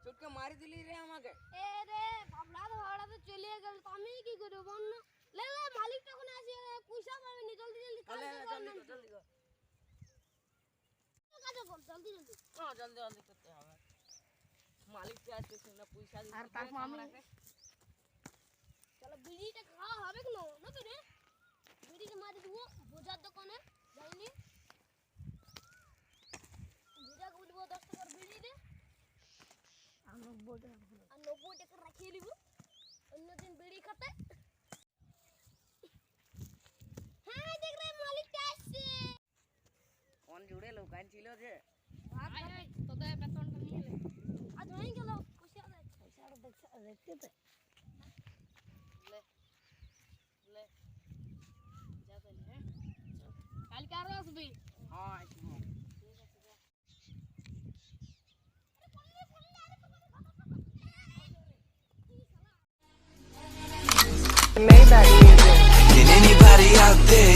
চটকে মারি দিলি রে আমাকে। এ রে বাবলা তো চলে গেল, তো আমি কি করব বল না? লে মালিক তখন আসে, পয়সা পাবে নি, জলদি জলদি কাজ জলদি কর। জলদি কর। জলদি জলদি হ্যাঁ জলদি জলদি করতে হবে। মালিক কে আসছে না পয়সা দিতে। আর তারপর আমি চলো বিড়িটা খাওয়া হবে কেন না তো রে? বিড়িটা মারি দিব বোঝার দোকানে যাইনি, বোঝা বলবো 10 টাকার বিড়ি দে, আর 90 টাকা আর 90 টাকা রাখিয়ে দিব অন্যদিন বিড়ি খেতে। হ্যাঁ দেখ রে মালিকটা আসছে। কোন জুড়ে লোক আনছিল যে? তোদের বেতনটা নিয়ে নে। আজ হয়ে গেল পয়সা দে। পয়সাটা দেখতে দে। লে লে যা তাহলে হ্যাঁ। কালকে আরো আসবি। হ্যাঁ আসবো। Can anybody out there